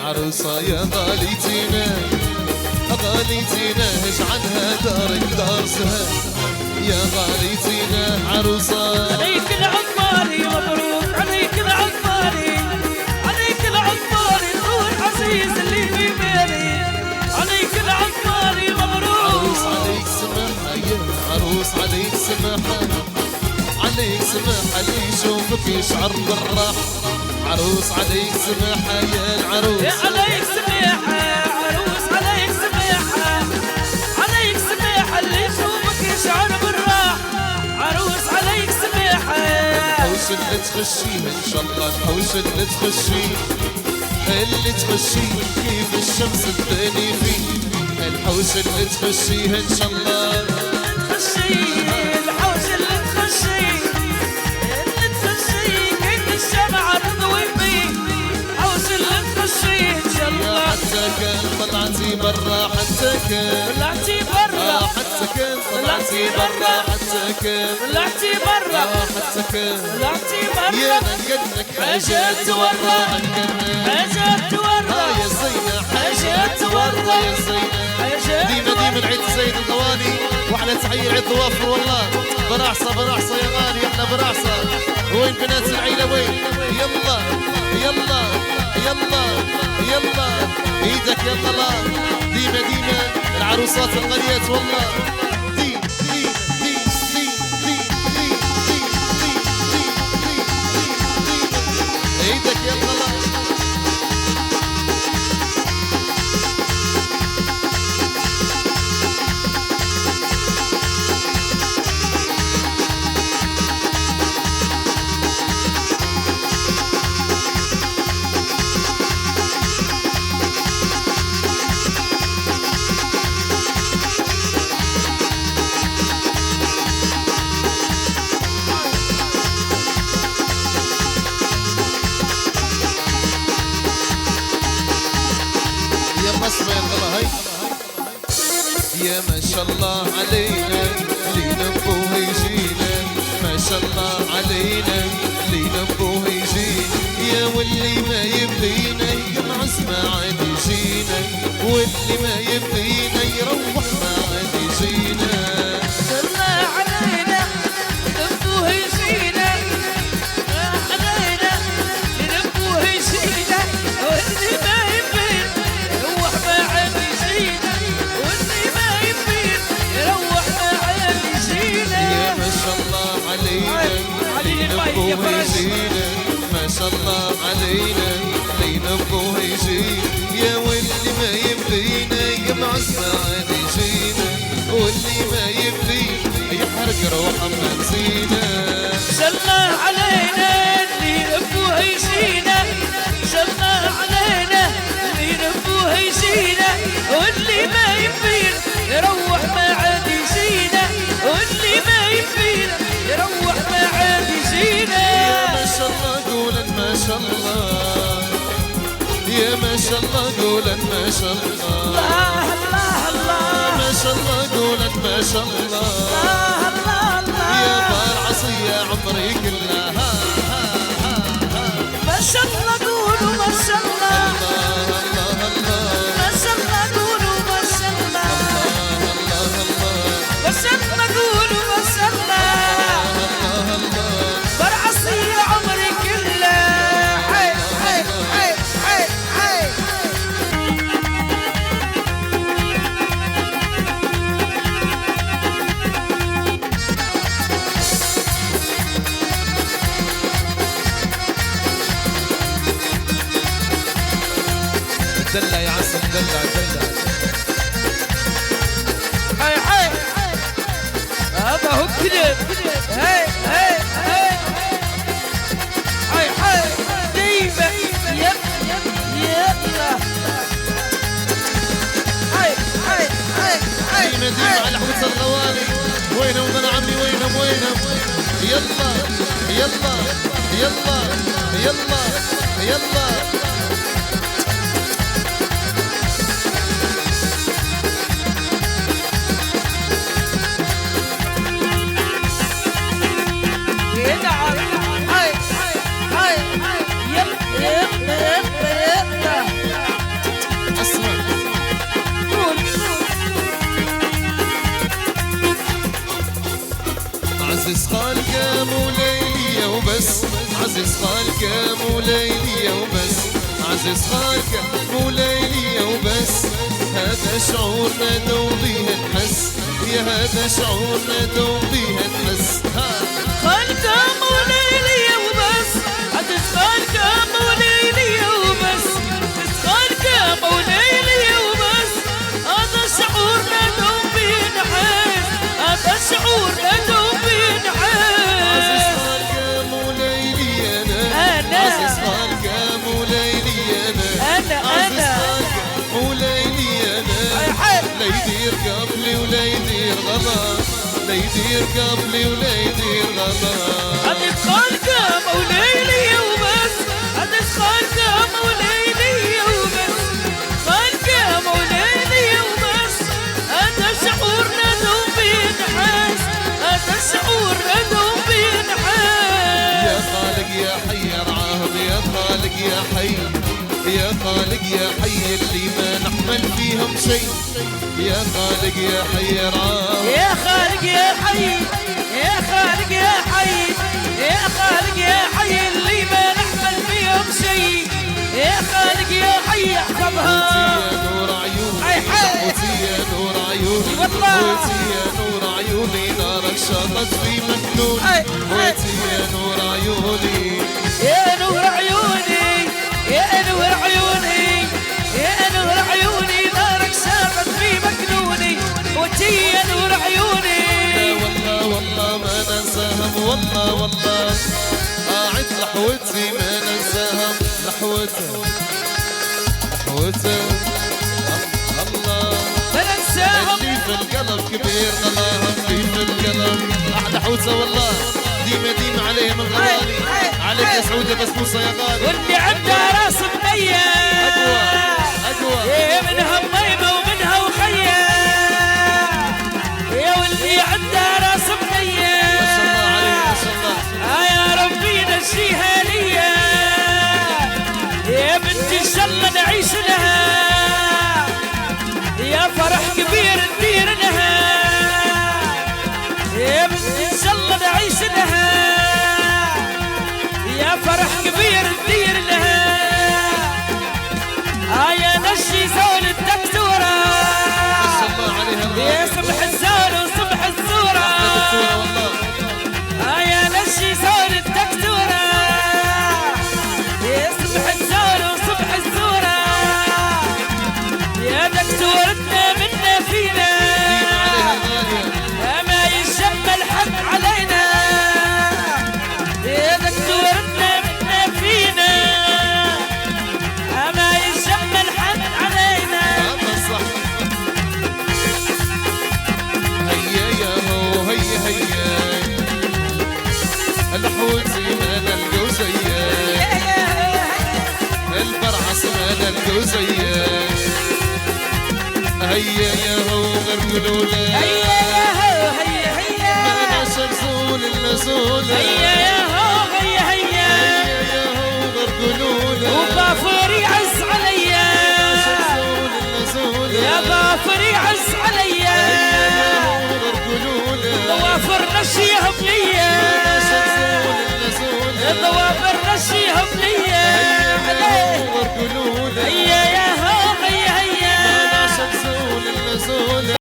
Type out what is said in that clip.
عروسة يا غاليتينا غاليتينا اجعلها دارك دار سهل يا غاليتينا عروسة. عليك العطاري مبروك عليك العطاري عليك العطاري طول عزيز اللي في بالي عليك العطاري مبروك. عروس عليك سماحة يا عروس عليك سماحة عليك سماحة اللي يشوفك يشعر بالراحة عروس عليك سماحة يا العروس. يا عليك سماحة عروس عليك سماحة عليك سماحة اللي يشوفك يشعر بالراحة عروس عليك سماحة. الحوش اللي تخشيه ان شاء الله الحوش اللي تخشيه اللي تخشيه كيف الشمس تباني فيه الحوش اللي تخشيه ان شاء الله تخشيه الحوش اللي تخشيه اللي تخشيه كيف الشمعة تضوي فيه الحوش اللي تخشيه ان شاء الله. حتى كان طلعتي برا حتى كان طلعتي برا حتى كان طلعتي برا حتى كان طلعتي برا حتى كان طلعتي برا يا نقلك حاجات تورا حاجات تورا يا زينة حاجات تورا يا زينة حاجات ديما العيد سيد الغواني واحلى تحية عيد ضوافر والله براحصة براحصة يا غالي احنا براحصة. وين بنات العيلة وين يلا يلا يلا يلا ايدك يا طلال ديما العروسات الغاليات والله دي دي دي دي دي دي دي دي ايدك يا طلال. يا ما شاء الله علينا لينا ابوه يجينا ما شاء الله علينا لينا ابوه يجينا يا واللي ما يبدينا يمعز ما عاد يجينا واللي ما يبدينا يروح ما عاد يجينا. الله علينا ابوه يجينا علينا ابوه يجينا واللي ما يبين يروح ما عاد يجينا واللي ما يبين يروح ما عاد يجينا. يا ما شاء الله علينا لينا ابوه يجينا ما شاء الله علينا لينا ابوه يجينا يا واللي ما يبدينا يمعز ما عاد يجينا واللي ما يبدينا يحرق روحه ما نسينا. شلنا علينا اللي ابوه يجينا شلنا علينا اللي ابوه يجينا واللي ما يبين يروح ما عاد يجينا واللي ما يبين يروح ما عاد يجينا. يا ما شاء الله قولا ما شاء الله يا ما شاء الله قولا ما شاء الله الله الله الله ما شاء الله قولا ما شاء الله الله الله يا بار عصية عمري كلها ما شاء الله قولوا ما شاء الله الله الله الله ما شاء الله قولوا ما شاء الله الله الله ما شاء الله قولوا ما شاء الله الله الله برعصي عمري كله حي حي حي حي حي. دلع يا عسل دلع دلع حي حي هذا هو كده هي هي هي حي حي ديبة يب يلا حي حي حي حي ديما على حوت الغوالي وينهم انا عمي وينهم يلا يلا يلا يلا يلا وبس، عزيز خالك مو ليلي وبس، عزيز خالك مو ليلي وبس. هذا شعورنا دوم بيه نحس، يا هذا شعورنا دوم بيه نحس. خالك مو ليلي وبس، عزيز خالك مو ليلي وبس، عزيز خالك مو ليلي وبس. هذا شعورنا دوم بيه نحس، هذا شعورنا دوم بيه نحس. عزيز خالك مو ليلي أنا، عزيز خالك مو ليلي أنا، عزيز خالك مو ليلي أنا. لا يدير قبلي ولا يدير غلط، لا يدير قبلي ولا يدير غلط. عزيز خالك مو ليلي وبس، عزيز خالك مو ليلي وبس، خالك مو ليلي وبس. هذا شعورنا دوم بيه نحس، هذا شعورنا دوم بيه نحس. يا خالق يا حي ارعاهم، يا خالق يا حي، يا خالق يا حي اللي ما نحمل فيهم شيء. يا خالق يا حي ارعاهم، يا خالق يا حي، يا خالق يا حي، يا خالق يا حي اللي ما نحمل فيهم شيء. يا خالق يا حي احفظها. يا نور عيوني، وتي يا نور عيوني، وتي يا نور عيوني، نارك شاطت في مكنون. وتي يا نور عيوني، يا نور عيوني، يا نور عيوني، يا نور عيوني، نارك شاطت في مكنوني. وتي يا نور عيوني. والله والله ما ننساهم، والله والله قاعد لحوتي ما ننساهم، لحوتها لحوتها الله. ما ننساهم اللي في القلب كبير غلاهم، اللي في القلب احلى حوته والله. ديما ديما عليهم الغوالي، عليك يا سعودة بسبوسة يا غالي. واللي عنده راس بنية اقوى اقوى، يا منها ميمة ومنها وخية، يا واللي عنده راس بنية ما شاء الله عليه ما شاء الله. يا ربي نشيها ليا، يا بنتي ان شاء الله نعيش لها، يا فرح كبير ندير لها، يا بنتي ان شاء الله نعيش لها، يا فرح كبير ندير لها. يا نشي زول الدكتورة، ما شاء الله عليها يا صبح الزول وصبح الزورة، احلى دكتورة والله. يا نشي زول الدكتورة، يا صبح الزول وصبح الزورة، يا دكتورتنا منا فينا، ديما عليها الغالية. ما يشمل حد علينا، يا دكتورتنا منا فينا، ما يشمل حد علينا. هذا صح. هيا يا هو هيا هيا، الحوتي ما نلقو زيك، البرعس ما نلقو زيك. هيا يا هو غير قلوله، هيا يا هو هيا هيا، ما شمسول النزول. هيا يا هو هيا هيا، هيا يا هو غير قلوله، وغافر يعز عليا، شمسول النزول. يا غافر يعز عليا، هيا يا هو غير قلوله، ضوافر نشيهم ليا، شمسول النزول. ضوافر